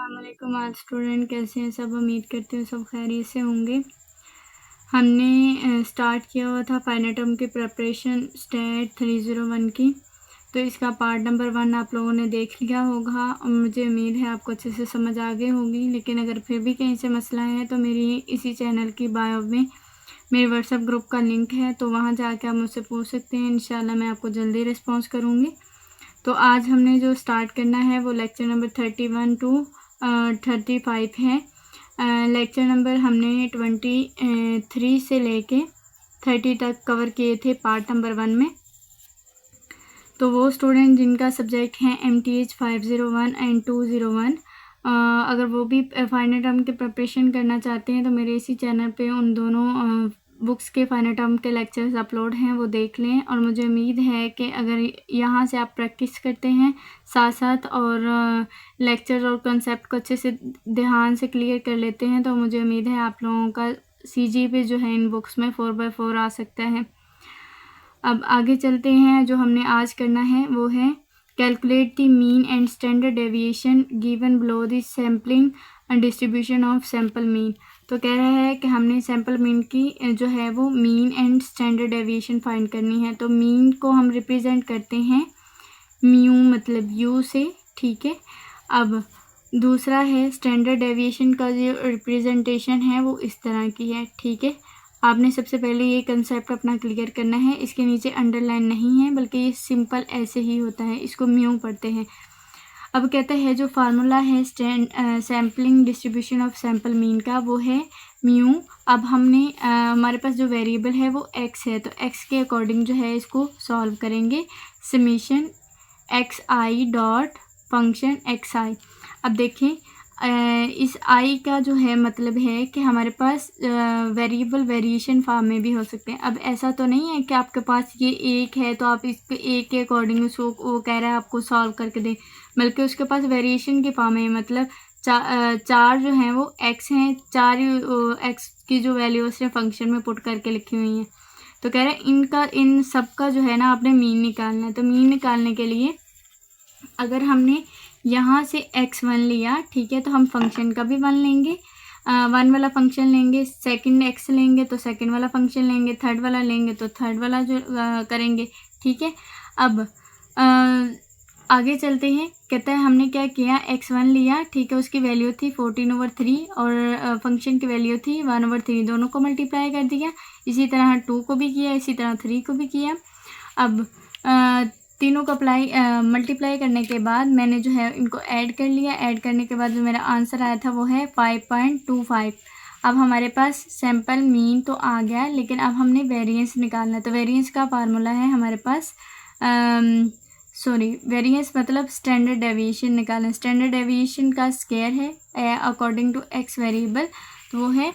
अस्सलामुअलैकुम। आज स्टूडेंट कैसे हैं सब? उम्मीद करती हूँ सब खैरियत से होंगे। हमने स्टार्ट किया हुआ था फाइनल टर्म की प्रिपरेशन स्टेट 301 की, तो इसका पार्ट नंबर 1 आप लोगों ने देख लिया होगा और मुझे उम्मीद है आपको अच्छे से समझ आ गई होगी। लेकिन अगर फिर भी कहीं से मसला है तो मेरी इसी चैनल की बायो में मेरे व्हाट्सएप ग्रुप का लिंक है, तो वहाँ जाके आप मुझसे पूछ सकते हैं। इंशाल्लाह मैं आपको जल्दी रिस्पॉन्स करूँगी। तो आज हमने जो स्टार्ट करना है वो लेक्चर नंबर 31 टू 35 है। लेक्चर नंबर हमने 23 से लेके 30 तक कवर किए थे पार्ट नंबर 1 में। तो वो स्टूडेंट जिनका सब्जेक्ट है MTH 501 एंड 201, अगर वो भी फाइनल टर्म की प्रिपरेशन करना चाहते हैं तो मेरे इसी चैनल पे उन दोनों बुक्स के फाइनल टर्म के लेक्चर्स अपलोड हैं, वो देख लें। और मुझे उम्मीद है कि अगर यहाँ से आप प्रैक्टिस करते हैं साथ साथ और लेक्चर और कंसेप्ट को अच्छे से ध्यान से क्लियर कर लेते हैं, तो मुझे उम्मीद है आप लोगों का CGPA जो है इन बुक्स में 4/4 आ सकता है। अब आगे चलते हैं। जो हमने आज करना है वो है calculate the mean and standard deviation given below the sampling and distribution of sample mean. तो कह रहा है कि हमने सैम्पल मीन की जो है वो mean and standard deviation find करनी है। तो मीन को हम रिप्रेजेंट करते हैं म्यू मतलब यू से, ठीक है। अब दूसरा है स्टैंडर्ड डेविएशन का जो रिप्रेजेंटेशन है वो इस तरह की है, ठीक है। आपने सबसे पहले ये कंसेप्ट अपना क्लियर करना है। इसके नीचे अंडरलाइन नहीं है बल्कि ये सिंपल ऐसे ही होता है, इसको म्यू पढ़ते हैं। अब कहता है जो फार्मूला है sampling distribution of sample mean का वो है म्यू। अब हमने हमारे पास जो वेरिएबल है वो x है, तो x के अकॉर्डिंग जो है इसको सॉल्व करेंगे। Summation xi dot function xi। अब देखें इस i का जो है मतलब है कि हमारे पास वेरिएबल वेरिएशन फॉर्म में भी हो सकते हैं। अब ऐसा तो नहीं है कि आपके पास ये एक है तो आप इस पे एक के अकॉर्डिंग उसको वो कह रहा है आपको सॉल्व करके दे, बल्कि उसके पास वेरिएशन के फॉर्म है। मतलब चार जो हैं वो x हैं, चार x की जो वैल्यू उसने फंक्शन में पुट करके लिखी हुई हैं। तो कह रहे हैं इन सब का जो है ना आपने मीन निकालना है। तो मीन निकालने के लिए अगर हमने यहाँ से x1 लिया, ठीक है, तो हम फंक्शन का भी 1 लेंगे, 1 वाला फंक्शन लेंगे। सेकंड x लेंगे तो सेकंड वाला फंक्शन लेंगे। थर्ड वाला लेंगे तो थर्ड वाला जो करेंगे, ठीक है। अब आगे चलते हैं। कहता है हमने क्या किया, x1 लिया, ठीक है, उसकी वैल्यू थी 14/3 और फंक्शन की वैल्यू थी 1/3, दोनों को मल्टीप्लाई कर दिया। इसी तरह 2 को भी किया, इसी तरह 3 को भी किया। अब तीनों को मल्टीप्लाई करने के बाद मैंने जो है इनको ऐड कर लिया। ऐड करने के बाद जो मेरा आंसर आया था वो है 5.25। अब हमारे पास सैम्पल मीन तो आ गया, लेकिन अब हमने वेरिएंस निकालना है। तो वेरिएंस का फार्मूला है हमारे पास वेरिएंस मतलब स्टैंडर्ड डेविएशन निकालना। स्टैंडर्ड डेविएशन का स्क्वायर है अकॉर्डिंग टू x वेरिएबल, तो वो है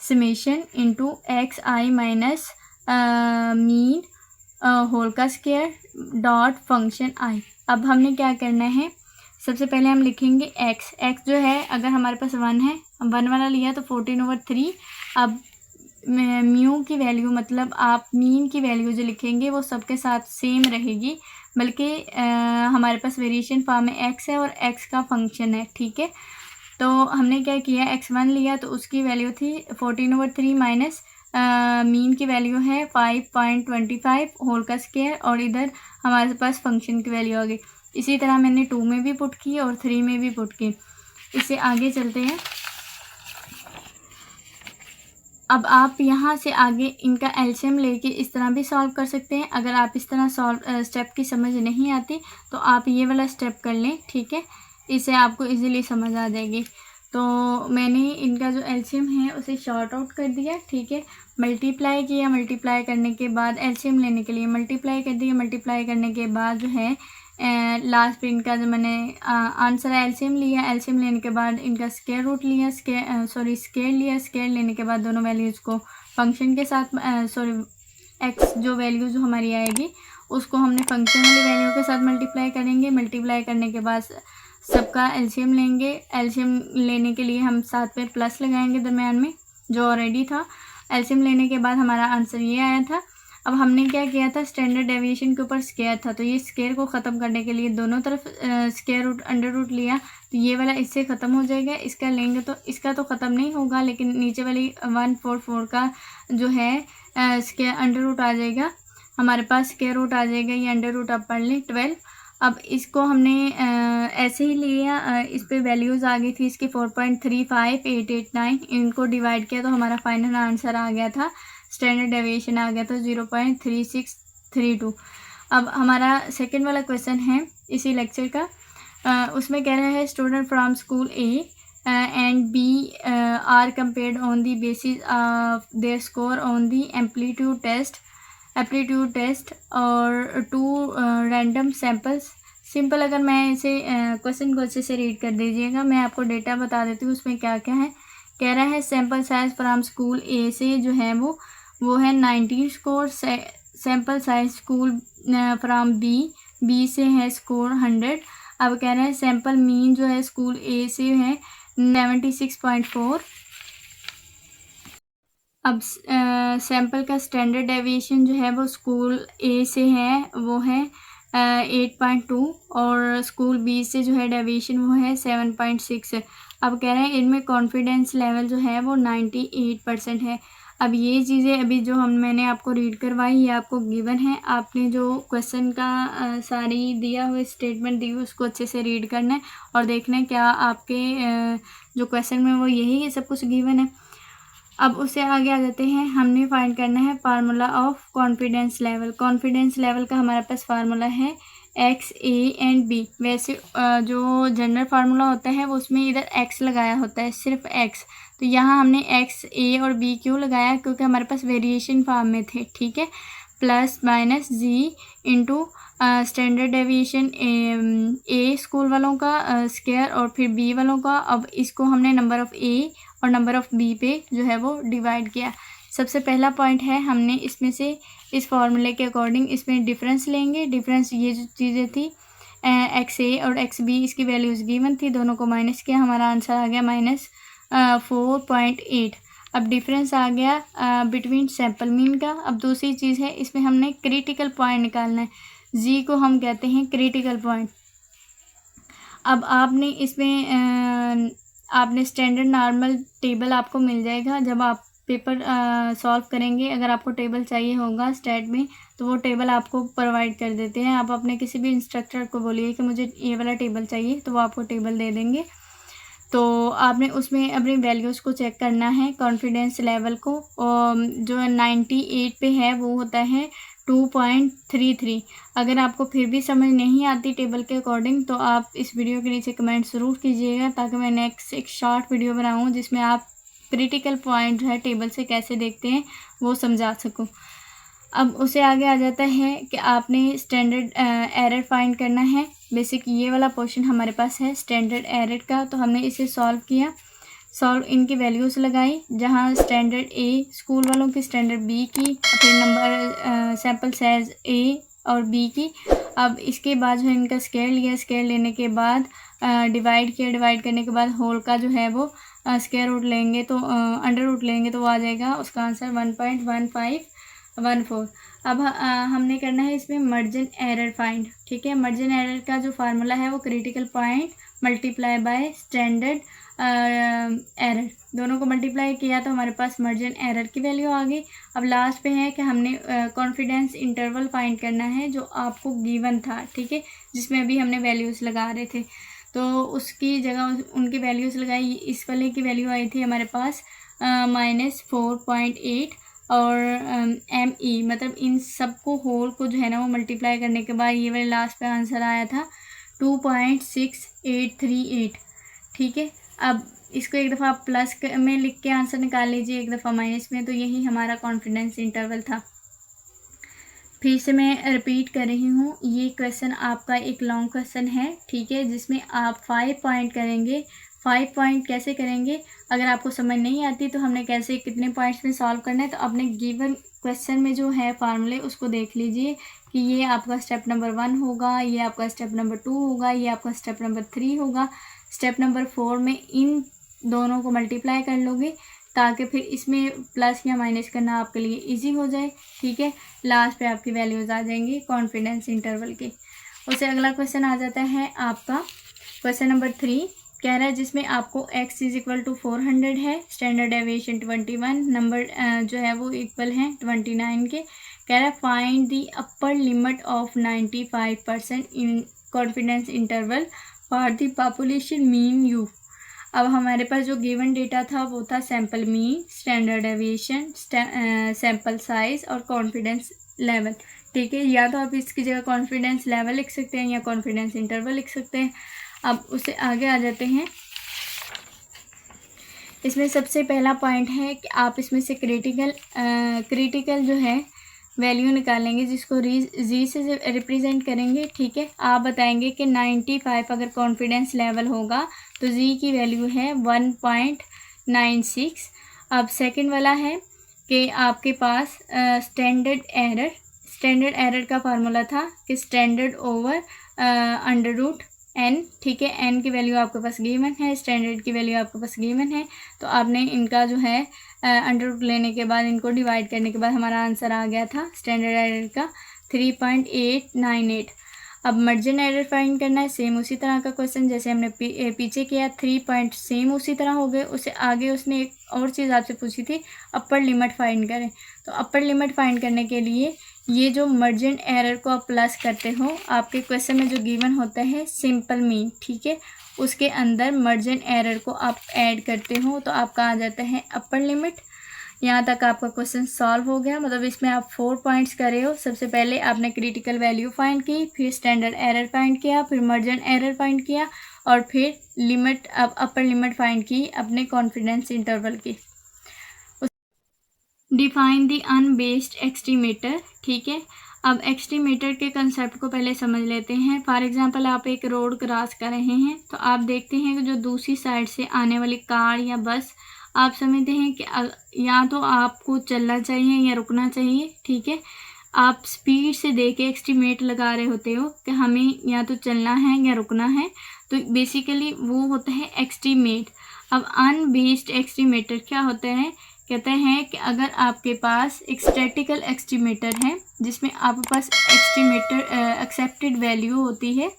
summation into xi minus mean whole का स्क्वायर डॉट फंक्शन i। अब हमने क्या करना है, सबसे पहले हम लिखेंगे x जो है अगर हमारे पास 1 है, 1 वाला लिया तो 14/3। अब म्यू की वैल्यू मतलब आप मीन की वैल्यू जो लिखेंगे वो सबके साथ सेम रहेगी, बल्कि हमारे पास वेरिएशन फॉर्म में x है और x का फंक्शन है, ठीक है। तो हमने क्या किया, x1 लिया तो उसकी वैल्यू थी 14/3 माइनस मीन की वैल्यू है 5.25 होल का स्क्वायर, और इधर हमारे पास फंक्शन की वैल्यू आ गई। इसी तरह मैंने 2 में भी पुट की और 3 में भी पुट की। इससे आगे चलते हैं। अब आप यहाँ से आगे इनका एलसीएम लेके इस तरह भी सॉल्व कर सकते हैं। अगर आप इस तरह स्टेप की समझ नहीं आती तो आप ये वाला स्टेप कर लें, ठीक है, इससे आपको इजीली समझ आ जाएगी। तो मैंने इनका जो एलसीएम है उसे शॉर्ट आउट कर दिया, ठीक है, मल्टीप्लाई किया। मल्टीप्लाई करने के बाद एलसीएम लेने के लिए मल्टीप्लाई कर दिया। मल्टीप्लाई करने के बाद जो है लास्ट पे इनका जो मैंने आंसर एलसीएम लिया। एलसीएम लेने के बाद इनका स्क्वायर रूट लिया, स्क्वायर लिया। स्क्वायर लेने के बाद दोनों वैल्यूज़ को फंक्शन के साथ x जो वैल्यू जो हमारी आएगी उसको हमने फंक्शन वाली वैल्यू के साथ मल्टीप्लाई करेंगे। मल्टीप्लाई करने के बाद सबका एलसीएम लेंगे। एलसीएम लेने के लिए हम साथ में प्लस लगाएंगे दरम्यान में जो ऑलरेडी था। एलसीएम लेने के बाद हमारा आंसर ये आया था। अब हमने क्या किया था, स्टैंडर्ड डेविएशन के ऊपर स्क्वायर था, तो ये स्क्वायर को ख़त्म करने के लिए दोनों तरफ स्क्वायर रूट अंडर रूट लिया, तो ये वाला इससे ख़त्म हो जाएगा। इसका लेंगे तो इसका तो ख़त्म नहीं होगा, लेकिन नीचे वाली 144 का जो है स्क्वायर अंडर रूट आ जाएगा, हमारे पास स्क्वायर रूट आ जाएगा, ये अंडर रूट आप पढ़ लें 12। अब इसको हमने ऐसे ही लिया, इस पे वैल्यूज़ आ गई थी इसकी 4.35889, इनको डिवाइड किया तो हमारा फाइनल आंसर आ गया था, स्टैंडर्ड डेविएशन आ गया था 0.3632। अब हमारा सेकंड वाला क्वेश्चन है इसी लेक्चर का, उसमें कह रहा है student from school A and B are compared on the basis of their score on the aptitude test और 2 रैंडम सैम्पल्स। सिंपल, अगर मैं इसे क्वेश्चन को अच्छे से रीड कर दीजिएगा, मैं आपको डेटा बता देती हूँ उसमें क्या क्या है। कह रहा है sample size from school A से जो है वो है 90 score, sample size school from B से है स्कोर 100। अब कह रहे हैं सैम्पल मीन जो है स्कूल ए से है 76.4। अब सैम्पल का स्टैंडर्ड डेविएशन जो है वो स्कूल ए से है वो है 8.2 और स्कूल बी से जो है डेविएशन वो है 7.6। अब कह रहे हैं इनमें कॉन्फिडेंस लेवल जो है वो 98% है। अब ये चीज़ें अभी जो मैंने आपको रीड करवाई ये आपको गिवन है, आपने जो क्वेश्चन का सारी दिया हुआ स्टेटमेंट दी हुई उसको अच्छे से रीड करना है और देखना है क्या आपके जो क्वेश्चन में वो यही सब कुछ गिवन है। अब उससे आगे आ जाते हैं, हमने फाइंड करना है formula of confidence level. Confidence level का हमारे पास फार्मूला है एक्स ए एंड बी। वैसे जो जनरल फार्मूला होता है वो उसमें इधर एक्स लगाया होता है, सिर्फ एक्स, तो यहाँ हमने एक्स ए और बी क्यों लगाया, क्योंकि हमारे पास वेरिएशन फॉर्म में थे, ठीक है। प्लस माइनस जी इंटू स्टैंडर्ड डेविएशन ए स्कूल वालों का स्क्वायर और फिर बी वालों का। अब इसको हमने नंबर ऑफ़ ए और नंबर ऑफ़ बी पे जो है वो डिवाइड किया। सबसे पहला पॉइंट है, हमने इसमें से इस फॉर्मूले के अकॉर्डिंग इसमें डिफरेंस लेंगे। डिफरेंस ये जो चीज़ें थी एक्स ए और एक्स बी, इसकी वैल्यूज़ गिवन थी, दोनों को माइनस किया, हमारा आंसर आ गया -4.8। अब डिफरेंस आ गया बिटवीन सैम्पल मीन का। अब दूसरी चीज़ है, इसमें हमने क्रिटिकल पॉइंट निकालना है, जी को हम कहते हैं क्रिटिकल पॉइंट। अब आपने इसमें आपने स्टैंडर्ड नॉर्मल टेबल आपको मिल जाएगा जब आप पेपर सॉल्व करेंगे। अगर आपको टेबल चाहिए होगा स्टैट में तो वो टेबल आपको प्रोवाइड कर देते हैं। आप अपने किसी भी इंस्ट्रक्टर को बोलिए कि मुझे ये वाला टेबल चाहिए, तो वो आपको टेबल दे देंगे। तो आपने उसमें अपनी वैल्यूज़ को चेक करना है, कॉन्फिडेंस लेवल को, जो 98 पे है वो होता है 2.33। अगर आपको फिर भी समझ नहीं आती टेबल के अकॉर्डिंग तो आप इस वीडियो के नीचे कमेंट ज़रूर कीजिएगा, ताकि मैं नेक्स्ट एक शॉर्ट वीडियो बनाऊँ जिसमें आप क्रिटिकल पॉइंट जो है टेबल से कैसे देखते हैं वो समझा सकूँ। अब उसे आगे आ जाता है कि आपने स्टैंडर्ड एरर फाइंड करना है। बेसिक ये वाला पोर्शन हमारे पास है स्टैंडर्ड एरर का, तो हमने इसे सॉल्व किया। सॉल्व इनकी वैल्यूज़ लगाई, जहाँ स्टैंडर्ड ए स्कूल वालों की, स्टैंडर्ड बी की, फिर नंबर सैम्पल साइज ए और बी की। अब इसके बाद जो है इनका स्केयर लिया, स्केयर लेने के बाद डिवाइड किया, डिवाइड करने के बाद होल का जो है वो स्केयर रूट लेंगे तो अंडर रूट लेंगे तो वो आ जाएगा उसका आंसर 1.1514। अब हमने करना है इसमें मर्जन एरर फाइंड, ठीक है। मर्जन एरर का जो फार्मूला है वो critical point multiply by standard error, दोनों को मल्टीप्लाई किया तो हमारे पास मर्जन एरर की वैल्यू आ गई। अब लास्ट पे है कि हमने कॉन्फिडेंस इंटरवल फाइंड करना है जो आपको गिवन था, ठीक है, जिसमें अभी हमने वैल्यूज़ लगा रहे थे, तो उसकी जगह उनकी वैल्यूज़ लगाई। इस वाले की वैल्यू आई थी हमारे पास -4.8 और ME, मतलब इन सबको होल को जो है ना वो मल्टीप्लाई करने के बाद ये वाले लास्ट पे आंसर आया था 2.6838, ठीक है। अब इसको एक दफ़ा प्लस में लिख के आंसर निकाल लीजिए, एक दफ़ा माइनस में, तो यही हमारा कॉन्फिडेंस इंटरवल था। फिर से मैं रिपीट कर रही हूँ, ये क्वेश्चन आपका एक लॉन्ग क्वेश्चन है, ठीक है, जिसमें आप 5 पॉइंट करेंगे। 5 पॉइंट कैसे करेंगे, अगर आपको समझ नहीं आती तो हमने कैसे कितने पॉइंट्स में सॉल्व करना है, तो अपने गिवन क्वेश्चन में जो है फार्मूले उसको देख लीजिए कि ये आपका स्टेप नंबर 1 होगा, ये आपका स्टेप नंबर 2 होगा, ये आपका स्टेप नंबर 3 होगा। स्टेप नंबर 4 में इन दोनों को मल्टीप्लाई कर लोगे ताकि फिर इसमें प्लस या माइनस करना आपके लिए इजी हो जाए। ठीक है, लास्ट पे आपकी वैल्यूज़ आ जाएंगी कॉन्फिडेंस इंटरवल की। उससे अगला क्वेश्चन आ जाता है आपका क्वेश्चन नंबर 3, कह रहा है जिसमें आपको x इज इक्वल टू 400 है, स्टैंडर्ड डेविएशन 21, नंबर जो है वो इक्वल है 29 के। कह रहा है find the upper limit of 95% in confidence interval for the population mean you. अब हमारे पास जो गिवन डेटा था वो था sample mean, standard deviation, sample size और कॉन्फिडेंस लेवल। ठीक है, या तो आप इसकी जगह कॉन्फिडेंस लेवल लिख सकते हैं या कॉन्फिडेंस इंटरवल लिख सकते हैं। अब उससे आगे आ जाते हैं। इसमें सबसे पहला पॉइंट है कि आप इसमें से क्रिटिकल जो है वैल्यू निकालेंगे जिसको जी से रिप्रेजेंट करेंगे। ठीक है, आप बताएंगे कि 95 अगर कॉन्फिडेंस लेवल होगा तो जी की वैल्यू है 1.96। अब सेकंड वाला है कि आपके पास स्टैंडर्ड एरर का फार्मूला था कि standard over under root n. ठीक है, एन की वैल्यू आपके पास गिवन है, स्टैंडर्ड की वैल्यू आपके पास गिवन है, तो आपने इनका जो है अंडर रूट लेने के बाद इनको डिवाइड करने के बाद हमारा आंसर आ गया था स्टैंडर्ड एरर का 3.898। अब मार्जिन एरर फाइंड करना है, सेम उसी तरह का क्वेश्चन जैसे हमने पीछे किया, 3 पॉइंट सेम उसी तरह हो गए। उससे आगे उसने एक और चीज़ आपसे पूछी थी, अपर लिमिट फाइंड करें। तो अपर लिमिट फाइंड करने के लिए ये जो मार्जिन एरर को आप प्लस करते हो, आपके क्वेश्चन में जो गिवन होता है सिंपल मीन, ठीक है, उसके अंदर मार्जिन एरर को आप ऐड करते हो तो आपका आ जाता है अपर लिमिट। यहाँ तक आपका क्वेश्चन सॉल्व हो गया। मतलब इसमें आप 4 पॉइंट्स कर रहे हो। सबसे पहले आपने क्रिटिकल वैल्यू फाइंड की, फिर स्टैंडर्ड एरर फाइंड किया, फिर मार्जिन एरर फाइंड किया और फिर लिमिट अपर लिमिट फाइंड की अपने कॉन्फिडेंस इंटरवल की। Define the unbiased estimator. ठीक है, अब एस्टिमेटर के कंसेप्ट को पहले समझ लेते हैं। फॉर एग्जांपल आप एक रोड क्रॉस कर रहे हैं तो आप देखते हैं कि जो दूसरी साइड से आने वाली कार या बस, आप समझते हैं कि या तो आपको चलना चाहिए या रुकना चाहिए। ठीक है, आप स्पीड से देख के एस्टिमेट लगा रहे होते हो कि हमें या तो चलना है या रुकना है, तो बेसिकली वो होता है एस्टिमेट। अब अनबेस्ड एस्टिमेटर क्या होता है, कहते हैं कि अगर आपके पास एक स्टैटिकल एस्टिमेटर है जिसमें आपके पास एक्सेप्टेड वैल्यू होती है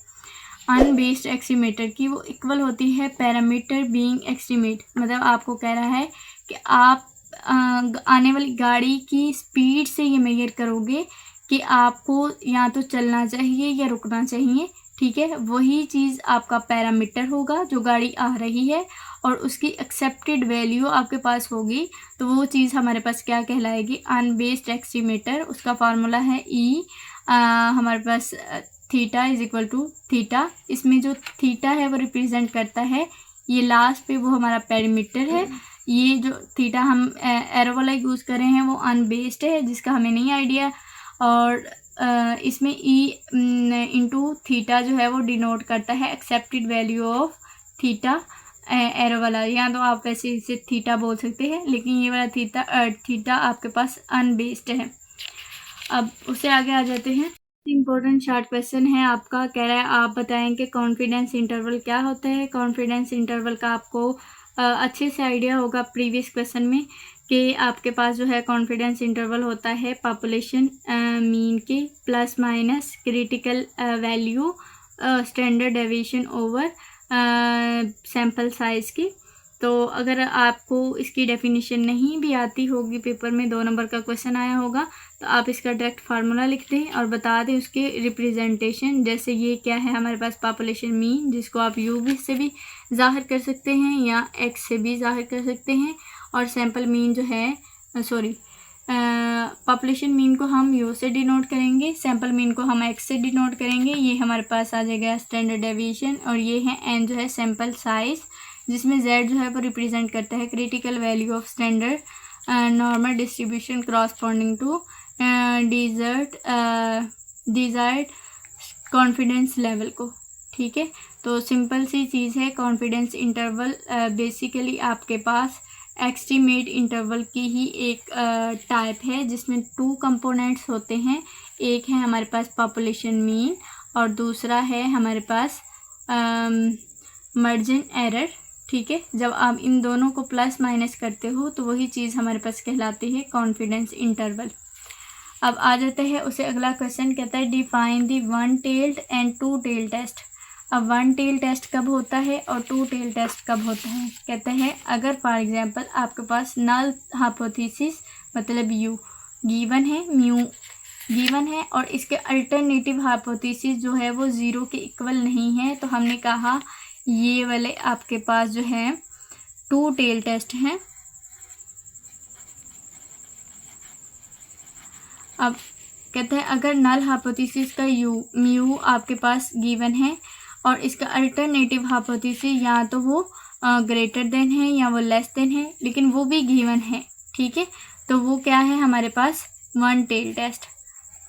अनबेस्ड एस्टिमेटर की, वो इक्वल होती है पैरामीटर बीइंग एस्टिमेट। मतलब आपको कह रहा है कि आप आने वाली गाड़ी की स्पीड से ये मेजर करोगे कि आपको या तो चलना चाहिए या रुकना चाहिए। ठीक है, वही चीज़ आपका पैरामीटर होगा जो गाड़ी आ रही है और उसकी एक्सेप्टेड वैल्यू आपके पास होगी, तो वो चीज़ हमारे पास क्या कहलाएगी, अनबेस्ड एस्टिमेटर। उसका फार्मूला है ई, हमारे पास theta is equal to theta. इसमें जो थीटा है वो रिप्रेजेंट करता है, ये लास्ट पे वो हमारा पैरामीटर है। ये जो थीटा हम एरो वाला यूज़ कर रहे हैं वो अनबेस्ड है जिसका हमें नहीं आइडिया, और इसमें ई इंटू थीटा जो है वो डिनोट करता है accepted value of theta, arrow वाला। या तो आप वैसे इसे थीटा बोल सकते हैं, लेकिन ये वाला थीटा आपके पास अनबेस्ड है। अब उससे आगे आ जाते हैं। इम्पोर्टेंट शॉर्ट क्वेश्चन है आपका, कह रहा है आप बताएं कि कॉन्फिडेंस इंटरवल क्या होता है। कॉन्फिडेंस इंटरवल का आपको अच्छे से आइडिया होगा प्रीवियस क्वेश्चन में कि आपके पास जो है कॉन्फिडेंस इंटरवल होता है पॉपुलेशन मीन के plus minus critical value standard deviation over sample size की। तो अगर आपको इसकी डेफिनेशन नहीं भी आती होगी, पेपर में 2 नंबर का क्वेश्चन आया होगा, तो आप इसका डायरेक्ट फार्मूला लिख दें और बता दें उसके रिप्रेजेंटेशन। जैसे ये क्या है हमारे पास पॉपुलेशन मीन, जिसको आप यू से भी ज़ाहिर कर सकते हैं या एक्स से भी ज़ाहिर कर सकते हैं, और सैम्पल मीन जो है पॉपुलेशन मीन को हम यू से डिनोट करेंगे, सैम्पल मीन को हम एक्स से डिनोट करेंगे। ये हमारे पास आ जाएगा स्टैंडर्ड डेविएशन, और ये है एन जो है सैम्पल साइज़, जिसमें जेड जो है वो रिप्रेजेंट करता है critical value of standard normal distribution corresponding to desired confidence level को। ठीक है, तो सिंपल सी चीज़ है। कॉन्फिडेंस इंटरवल बेसिकली आपके पास एस्टिमेट इंटरवल की ही एक टाइप है जिसमें 2 कंपोनेंट्स होते हैं। एक है हमारे पास पॉपुलेशन मीन और दूसरा है हमारे पास मार्जिन एरर। ठीक है। जब आप इन दोनों को प्लस माइनस करते हो तो वही चीज़ हमारे पास कहलाती है कॉन्फिडेंस इंटरवल। अब आ जाते हैं उसे अगला क्वेश्चन, कहता है define the one tailed and two tail test. अब वन टेल टेस्ट कब होता है और टू टेल टेस्ट कब होता है? कहते हैं अगर फॉर एग्जांपल आपके पास नल हाइपोथेसिस मतलब यू गिवन है, म्यू गिवन है और इसके अल्टरनेटिव हाइपोथेसिस जो है वो ज़ीरो के इक्वल नहीं है, तो हमने कहा ये वाले आपके पास जो है टू टेल टेस्ट हैं। अब कहते हैं अगर नल हाइपोथेसिस का म्यू आपके पास गिवन है और इसका अल्टरनेटिव हाइपोथेसिस या तो वो ग्रेटर देन है या वो लेस देन है, लेकिन वो भी गिवन है, ठीक है, तो वो क्या है हमारे पास वन टेल टेस्ट।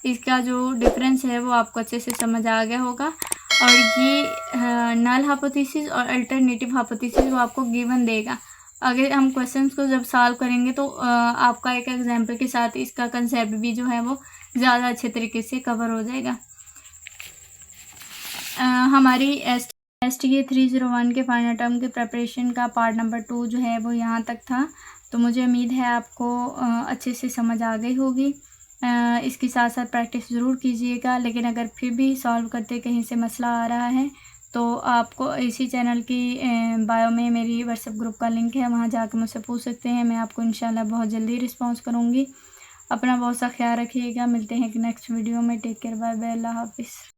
इसका जो डिफरेंस है वो आपको अच्छे से समझ आ गया होगा। और ये नल हाइपोथेसिस और अल्टरनेटिव हाइपोथेसिस वो आपको गिवन देगा। अगर हम क्वेश्चंस को जब सॉल्व करेंगे तो आपका एक एग्जांपल के साथ इसका कंसेप्ट भी जो है वो ज़्यादा अच्छे तरीके से कवर हो जाएगा। हमारी STA 301 के फाइनल टर्म के प्रिपरेशन का पार्ट नंबर 2 जो है वो यहाँ तक था। तो मुझे उम्मीद है आपको अच्छे से समझ आ गई होगी। इसके साथ साथ प्रैक्टिस ज़रूर कीजिएगा, लेकिन अगर फिर भी सॉल्व करते कहीं से मसला आ रहा है तो आपको इसी चैनल की बायो में मेरी व्हाट्सएप ग्रुप का लिंक है, वहाँ जाकर मुझसे पूछ सकते हैं। मैं आपको इंशाल्लाह बहुत जल्दी रिस्पॉन्स करूँगी। अपना बहुत सा ख्याल रखिएगा। मिलते हैं कि नेक्स्ट वीडियो में। टेक केयर, बाय बाय, अल्लाह हाफिज़।